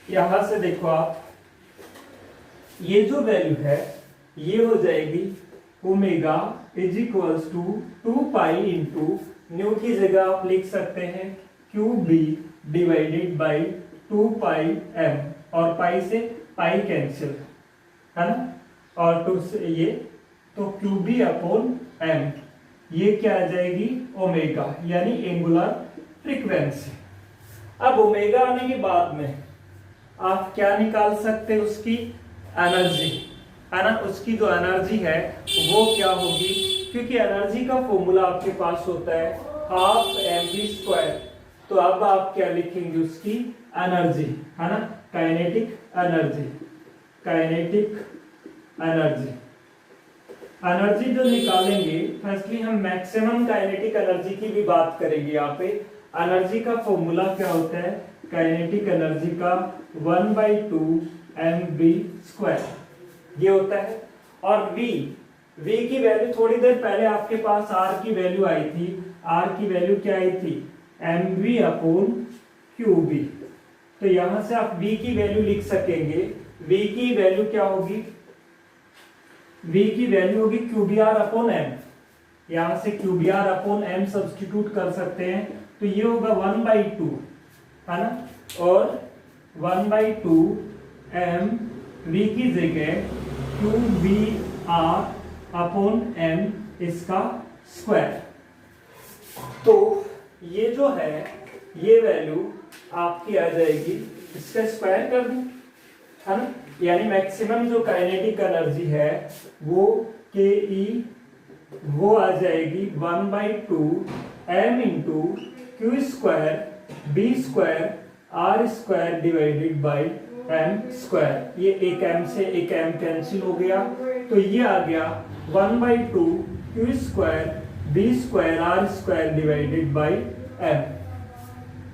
यहां से देखो आप, ये जो वैल्यू है ये हो जाएगी omega is equals to 2π into nu की जगह आप लिख सकते हैं QB डिवाइडेड बाई 2πm, और पाई से पाई कैंसिल, है ना, और 2 से ये, तो QB अपॉन m, ये क्या आ जाएगी ओमेगा, यानी एंगुलर फ्रीक्वेंसी। अब ओमेगा आने के बाद में आप क्या निकाल सकते हैं, उसकी एनर्जी, है ना, उसकी जो एनर्जी है वो क्या होगी, क्योंकि एनर्जी का फॉर्मूला आपके पास होता है 12mv²। तो अब आप क्या लिखेंगे उसकी एनर्जी, है ना, kinetic energy, kinetic energy. Energy जो निकालेंगे, फर्स्टली हम मैक्सिमम काइनेटिक एनर्जी की भी बात करेंगे। यहाँ पे एनर्जी का फॉर्मूला क्या होता है, काइनेटिक एनर्जी का 1/2mv², ये होता है। और v की वैल्यू थोड़ी देर पहले आपके पास r की वैल्यू आई थी, r की वैल्यू क्या आई थी mv/QB। तो यहां से आप v की वैल्यू लिख सकेंगे, v की वैल्यू क्या होगी, v की वैल्यू होगी QBr/m, यहां से QBr/m सब्स्टिट्यूट कर सकते हैं, तो ये होगा 1/2, है ना, और 1/2m v की जगह QBr/m इसका स्क्वायर। तो ये जो है ये वैल्यू आपकी आ जाएगी, इसका स्क्वायर कर दूं, है ना, यानी मैक्सिमम जो काइनेटिक एनर्जी है वो KE वो आ जाएगी 1/2m into Q²B² divided by m²। ये एक m से एक m कैंसिल हो गया, तो ये आ गया 1/2 Q²B² डिवाइडेड बाई m।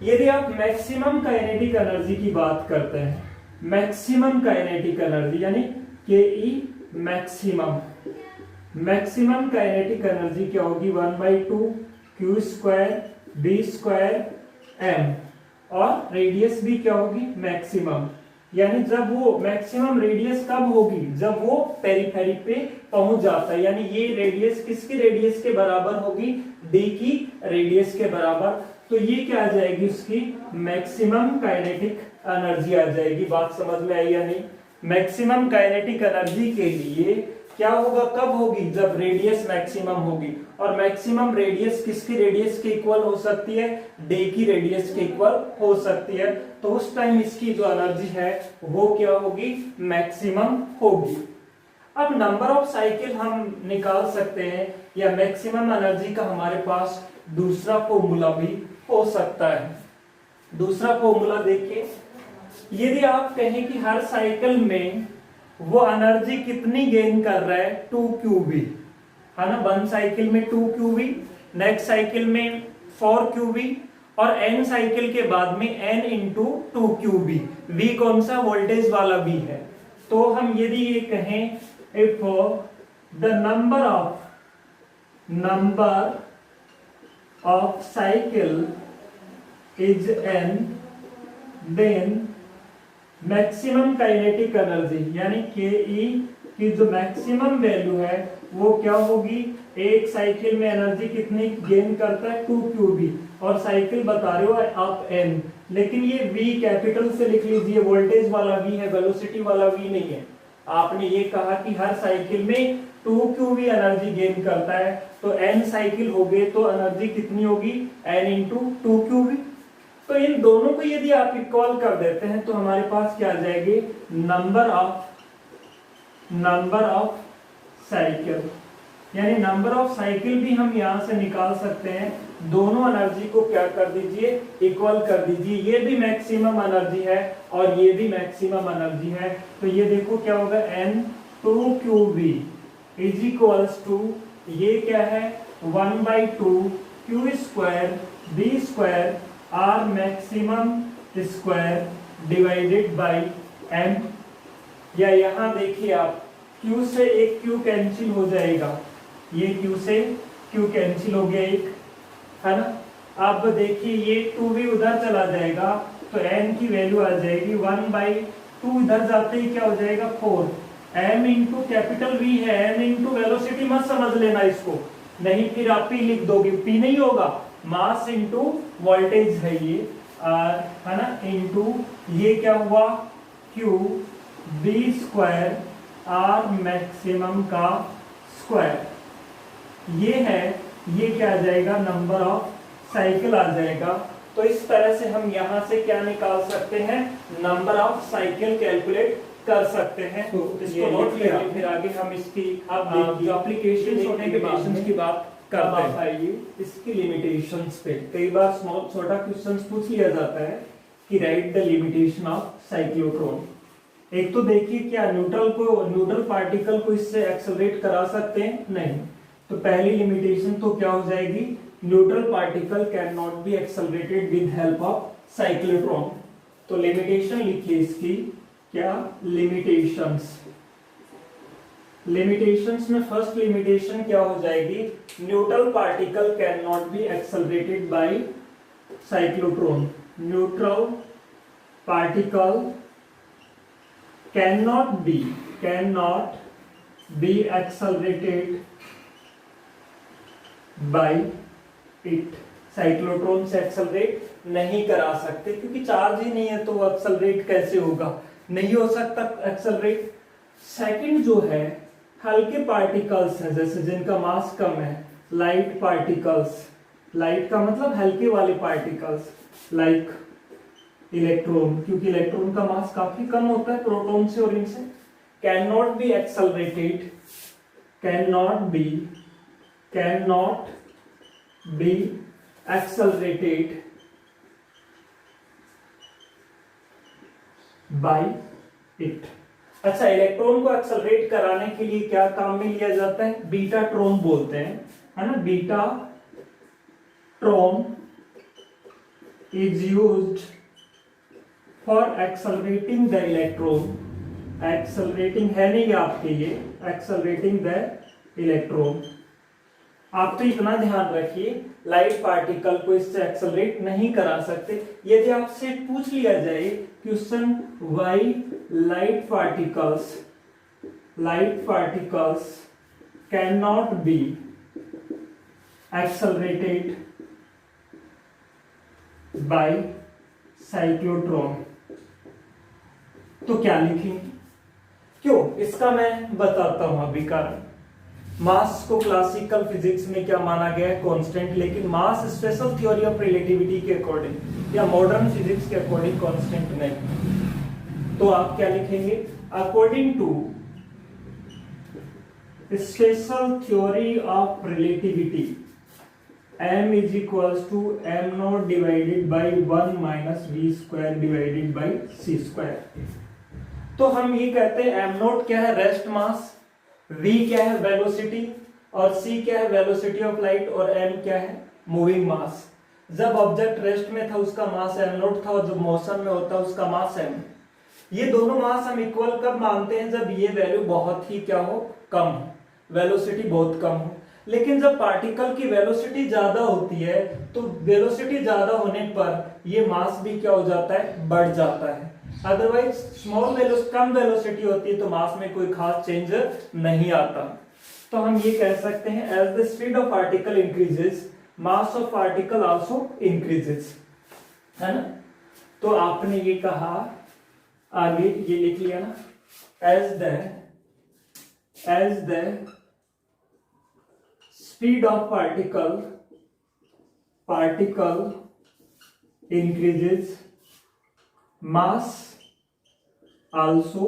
यदि आप मैक्सिमम काइनेटिक एनर्जी की बात करते हैं, मैक्सिमम काइनेटिक एनर्जी यानी KE maximum, maximum kinetic energy क्या होगी 1/2 Q²B²m, और रेडियस भी क्या होगी मैक्सिमम, यानी जब वो मैक्सिमम रेडियस कब होगी, जब वो पेरिफेरी पे पहुंच जाता है, यानी ये रेडियस किसकी रेडियस के बराबर होगी, d की रेडियस के बराबर। तो ये क्या आ जाएगी, उसकी मैक्सिमम काइनेटिक एनर्जी आ जाएगी। बात समझ में आई या नहीं। मैक्सिमम काइनेटिक एनर्जी के लिए क्या होगा, कब होगी, जब रेडियस मैक्सिमम होगी, और मैक्सिमम रेडियस किसकी रेडियस के इक्वल हो सकती है, डे की रेडियस के इक्वल हो सकती है। तो उस टाइम इसकी जो एनर्जी है वो क्या होगी, मैक्सिमम होगी। अब नंबर ऑफ साइकिल हम निकाल सकते हैं, या मैक्सिमम एनर्जी का हमारे पास दूसरा फॉर्मूला भी हो सकता है। दूसरा फॉर्मूला देखिए, यदि आप कहें कि हर साइकिल में वो एनर्जी कितनी गेन कर रहा है 2QB, है ना, 1 साइकिल में 2QB, नेक्स्ट साइकिल में 4QB, और n साइकिल के बाद में n इंटू 2QB। V कौन सा, वोल्टेज वाला V है। तो हम यदि ये कहें if the number of cycle is n, then maximum kinetic energy यानी KE की जो मैक्सिमम वैल्यू है वो क्या होगी, एक साइकिल में एनर्जी कितनी गेन करता है 2QB, और साइकिल बता रहे हो आप n, लेकिन ये V कैपिटल से लिख लीजिए, वोल्टेज वाला V है, वेलोसिटी वाला V नहीं है। आपने ये कहा कि हर साइकिल में 2q भी एनर्जी गेन करता है, तो n साइकिल हो गए तो एनर्जी कितनी होगी, n इंटू 2q भी। तो इन दोनों को यदि आप इक्वल कर देते हैं तो हमारे पास क्या आ जाएगी, नंबर ऑफ साइकिल, यानी नंबर ऑफ साइकिल भी हम यहां से निकाल सकते हैं। दोनों एनर्जी को क्या कर दीजिए, इक्वल कर दीजिए। ये भी मैक्सिमम एनर्जी है और ये भी मैक्सिमम एनर्जी है, तो ये देखो क्या होगा, n2qv इज इक्वल्स टू, ये क्या है 1/2 q square b square r maximum square divided by m। या यहाँ देखिए आप, q से एक q कैंसिल हो जाएगा, ये q से q कैंसिल हो गया एक, है ना। अब देखिए ये 2 भी उधर चला जाएगा तो n की वैल्यू आ जाएगी 1/2, इधर जाते ही क्या हो जाएगा 4, m इंटू कैपिटल V है, m इंटू वेलोसिटी मत समझ लेना इसको, नहीं फिर आप p लिख दोगे, p नहीं होगा, मास इंटू वोल्टेज है ये, है ना, इंटू ये क्या हुआ q b square r maximum का स्क्वायर, ये है, ये क्या आ जाएगा, नंबर ऑफ साइकिल आ जाएगा। तो इस तरह से हम यहाँ से क्या निकाल सकते हैं, नंबर ऑफ साइकिल कैलकुलेट कर सकते हैं। तो इसको नोट लिया, फिर आगे हम इसकी अब जो एप्लीकेशन होने के बाद की बात करते हैं। आइए इसकी लिमिटेशंस पे, कई बार स्मॉल छोटा क्वेश्चन पूछ लिया जाता है कि right the limitation of cyclotron. एक तो देखिए क्या न्यूट्रल पार्टिकल को इससे एक्सेलरेट करा सकते हैं, नहीं, तो पहली लिमिटेशन तो क्या हो जाएगी, neutral particle can not be accelerated with help of cyclotron. तो लिमिटेशन लिखिए इसकी, क्या लिमिटेशंस में फर्स्ट लिमिटेशन क्या हो जाएगी, neutral particle can not be accelerated by cyclotron, neutral particle cannot be accelerated by it, cyclotron से एक्सेलरेट नहीं करा सकते क्योंकि चार्ज ही नहीं है, तो वो एक्सेलरेट कैसे होगा, नहीं हो सकता एक्सेलरेट। सेकंड जो है हल्के पार्टिकल्स हैं, जैसे जिनका मास कम है, लाइट पार्टिकल्स, लाइट का मतलब हल्के वाले पार्टिकल्स लाइक इलेक्ट्रॉन, क्योंकि इलेक्ट्रॉन का मास काफी कम होता है प्रोटॉन से और इनसे, can not be accelerated, can not be accelerated by it. अच्छा, इलेक्ट्रॉन को एक्सेलरेट कराने के लिए क्या काम में लिया जाता है, बीटा ट्रॉन बोलते हैं, है ना, beta Tron is used for accelerating the electron, accelerating है नहीं आपके ये, एक्सेलरेटिंग द इलेक्ट्रॉन। आप तो इतना ध्यान रखिए, लाइट पार्टिकल को इससे एक्सेलरेट नहीं करा सकते। यदि आपसे पूछ लिया जाए question, why light particles can not be accelerated by cyclotron, तो क्या लिखेंगे, क्यों, इसका मैं बताता हूं अभी कारण। मास को क्लासिकल फिजिक्स में क्या माना गया है, कांस्टेंट, लेकिन mass special theory of relativity के अकॉर्डिंग या मॉडर्न फिजिक्स के अकॉर्डिंग कांस्टेंट नहीं। तो आप क्या लिखेंगे, according to special theory of relativity m is equals to m naught divided by 1 minus v square divided by c square। तो हम ये कहते हैं m naught क्या है, रेस्ट मास, v क्या है, वेलोसिटी, और c क्या है, वेलोसिटी ऑफ लाइट, और m क्या है, मूविंग मास। जब ऑब्जेक्ट रेस्ट में था उसका मास m naught था, और जब मोशन में होता है उसका मास m। ये दोनों मास हम इक्वल कब मानते हैं, जब ये वैल्यू बहुत ही क्या हो, कम, वेलोसिटी बहुत कम हो। लेकिन जब पार्टिकल की वेलोसिटी ज्यादा होती है तो वेलोसिटी ज्यादा होने पर ये मास भी क्या हो जाता है, बढ़ जाता है। अदरवाइज कम वेलोसिटी होती है तो मास में कोई खास चेंज नहीं आता। तो हम ये कह सकते हैं, as the speed of particle increases mass of particle also increases, है ना। तो आपने ये कहा, आगे ये लिख लिया ना, as the speed of particle increases, mass also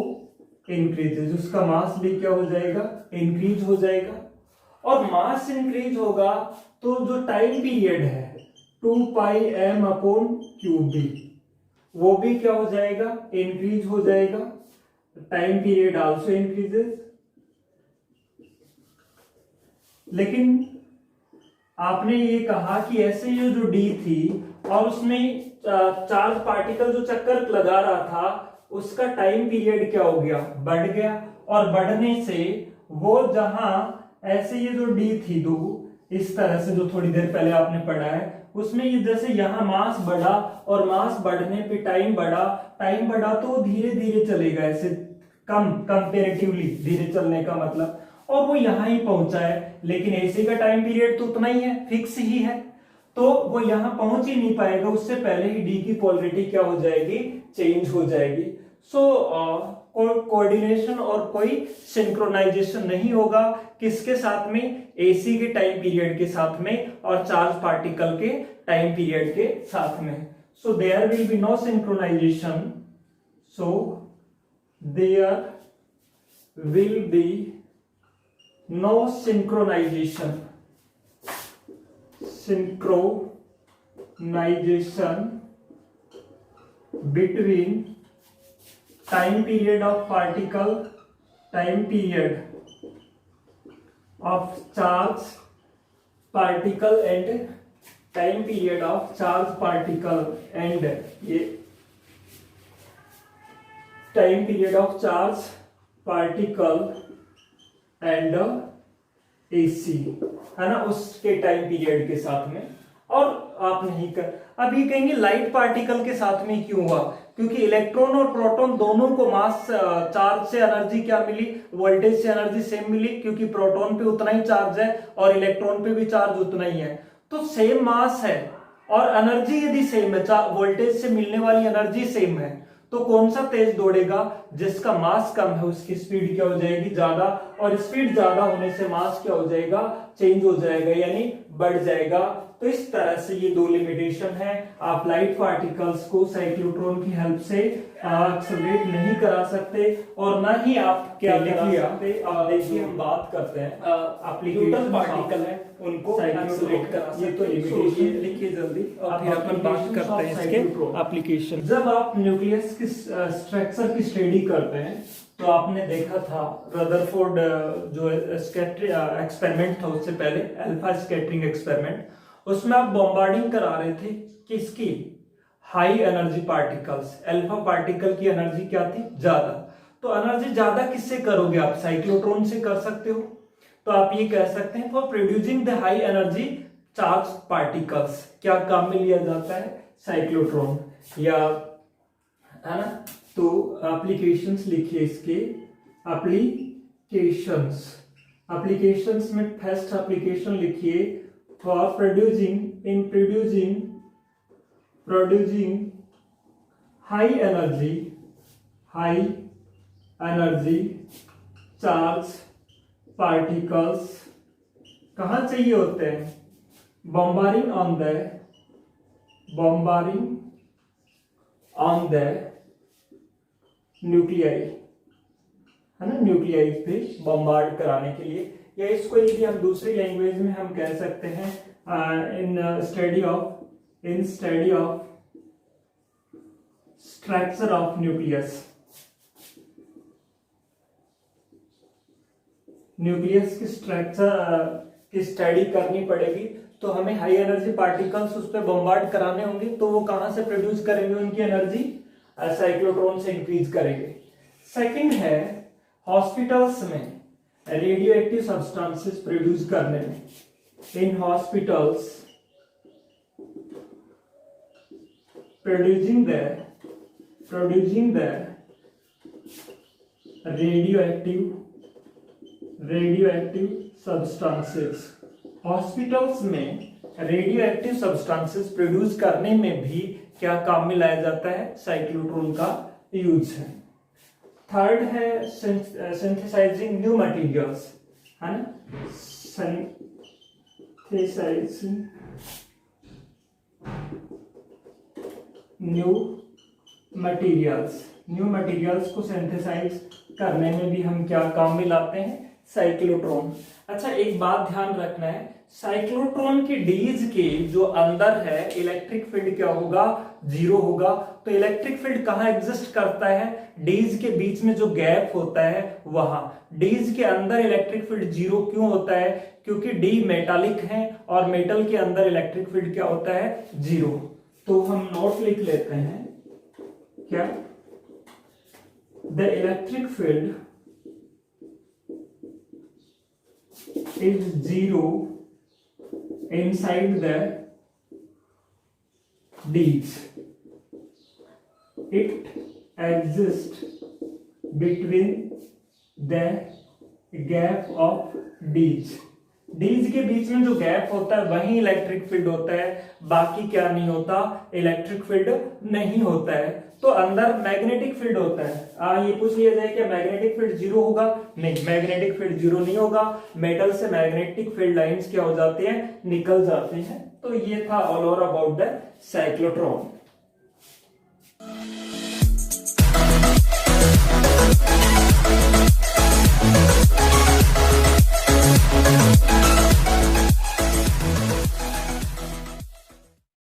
increases, उसका मास भी क्या हो जाएगा, इंक्रीज हो जाएगा। और मास इंक्रीज होगा तो जो टाइम पीरियड है 2πm/cube वो भी क्या हो जाएगा, इंक्रीज हो जाएगा। Time period also increases. लेकिन आपने ये कहा कि ऐसे ये जो डी थी और उसमें चार्ज पार्टिकल जो चक्कर लगा रहा था उसका टाइम पीरियड क्या हो गया, बढ़ गया। और बढ़ने से वो जहां ऐसे ये जो डी थी दो इस तरह से जो थोड़ी देर पहले आपने पढ़ा है उसमें ये जैसे यहाँ मास बढ़ा और मास बढ़ने पे टाइम बढ़ा तो वो धीरे धीरे चलेगा, ऐसे कंपेरेटिवली धीरे चलने का मतलब, और वो यहां ही पहुंचा है। लेकिन एसी का टाइम पीरियड तो उतना ही है, फिक्स ही है, तो वो यहां पहुंच ही नहीं पाएगा, उससे पहले ही डी की पोलरिटी क्या हो जाएगी, चेंज हो जाएगी। सो कोऑर्डिनेशन और कोई सिंक्रोनाइजेशन नहीं होगा किसके साथ में, एसी के टाइम पीरियड के साथ में और चार्ज पार्टिकल के टाइम पीरियड के साथ में। So there will be no synchronization, so there will be no synchronization between time period of particle, time period of charge particle and time period of charge particle and ये time period of charge particle and AC है ना, उसके time period के साथ में। और आप नहीं कर, अभी कहेंगे लाइट पार्टिकल के साथ में क्यों हुआ, क्योंकि इलेक्ट्रॉन और प्रोटॉन दोनों को मास चार्ज से एनर्जी क्या मिली, वोल्टेज से एनर्जी सेम मिली, क्योंकि प्रोटॉन पे उतना ही चार्ज है और इलेक्ट्रॉन पे भी चार्ज उतना ही है, तो सेम मास है और एनर्जी यदि सेम है, वोल्टेज से मिलने वाली एनर्जी सेम है, तो कौन सा तेज दौड़ेगा, जिसका मास कम है उसकी स्पीड क्या हो जाएगी, ज्यादा, और स्पीड ज्यादा होने से मास क्या हो जाएगा, चेंज हो जाएगा, यानी बढ़ जाएगा। तो इस तरह से ये दो लिमिटेशन है, आप लाइट पार्टिकल्स को साइक्लोट्रॉन की हेल्प से एक्सेलरेट नहीं करा सकते और ना ही आप क्या करा सकते। आप देखिए हम बात करते हैं एप्लीकेशन पार्टिकल है उनको एक्सेलरेट करा सकते, ये तो लिमिटेशन लिखिए जल्दी और फिर अपन बात करते हैं इसके एप्लीकेशन। जब आप न्यूक्लियस की स्ट्रक्चर की स्टडी करते हैं तो आपने देखा था रदरफोर्ड जो एक्सपेरिमेंट था उससे पहले अल्फा स्कैटरिंग एक्सपेरिमेंट, उसमें आप बॉम्बार्डिंग करा रहे थे किसकी, high energy particles, alpha particle की एनर्जी क्या थी, ज्यादा। तो एनर्जी ज्यादा किससे करोगे आप, साइक्लोट्रॉन से कर सकते हो। तो आप ये कह सकते हैं for producing the high energy charge particles क्या काम में लिया जाता है, साइक्लोट्रॉन, या है ना। तो एप्लीकेशंस लिखिए इसके, एप्लीकेशंस में फर्स्ट एप्लीकेशन लिखिए for producing high energy charge particles कहां चाहिए होते हैं, bombarding on the न्यूक्लियाई है ना, न्यूक्लियाई पे बॉम्बार्ड कराने के लिए, या इसको यदि हम दूसरी लैंग्वेज में हम कह सकते हैं in study of structure of nucleus की स्ट्रक्चर की स्टडी करनी पड़ेगी, तो हमें हाई एनर्जी पार्टिकल्स उस पर बॉम्बार्ड कराने होंगे, तो वो कहां से प्रोड्यूस करेंगे उनकी एनर्जी, साइक्लोट्रॉन से इंक्रीज करेंगे। सेकंड है हॉस्पिटल्स में रेडियो एक्टिव सब्सटेंसेस प्रोड्यूस करने में, in hospitals producing the radioactive substances, hospitals में रेडियो एक्टिव सब्सटेंसेस प्रोड्यूस करने में भी क्या काम में लाया जाता है, साइक्लोट्रॉन का यूज है। थर्ड है सिंथेसाइजिंग न्यू मटेरियल्स, है ना, सिंथेसाइजिंग न्यू मटेरियल्स को सिंथेसाइज करने में भी हम क्या काम में लाते हैं, साइक्लोट्रॉन। अच्छा, एक बात ध्यान रखना है, साइक्लोट्रॉन के डीज के जो अंदर है इलेक्ट्रिक फील्ड क्या होगा, जीरो होगा। तो इलेक्ट्रिक फील्ड कहां एग्जिस्ट करता है, डीज के बीच में जो गैप होता है वहां। डीज के अंदर इलेक्ट्रिक फील्ड जीरो क्यों होता है, क्योंकि डी मेटालिक है और मेटल के अंदर इलेक्ट्रिक फील्ड क्या होता है, जीरो। तो हम नोट लिख लेते हैं, क्या, the electric field is zero inside the D's. It exists between the gap of D's. D's के बीच में जो गैप होता है वही इलेक्ट्रिक फील्ड होता है, बाकी क्या नहीं होता, इलेक्ट्रिक फील्ड नहीं होता है। तो अंदर मैग्नेटिक फील्ड होता है। ये पूछ लिया जाए कि मैग्नेटिक फील्ड जीरो होगा, नहीं, मैग्नेटिक फील्ड जीरो नहीं होगा। मेटल से मैग्नेटिक फील्ड लाइंस क्या हो जाते हैं, निकल जाते हैं। तो ये था all over about the cyclotron.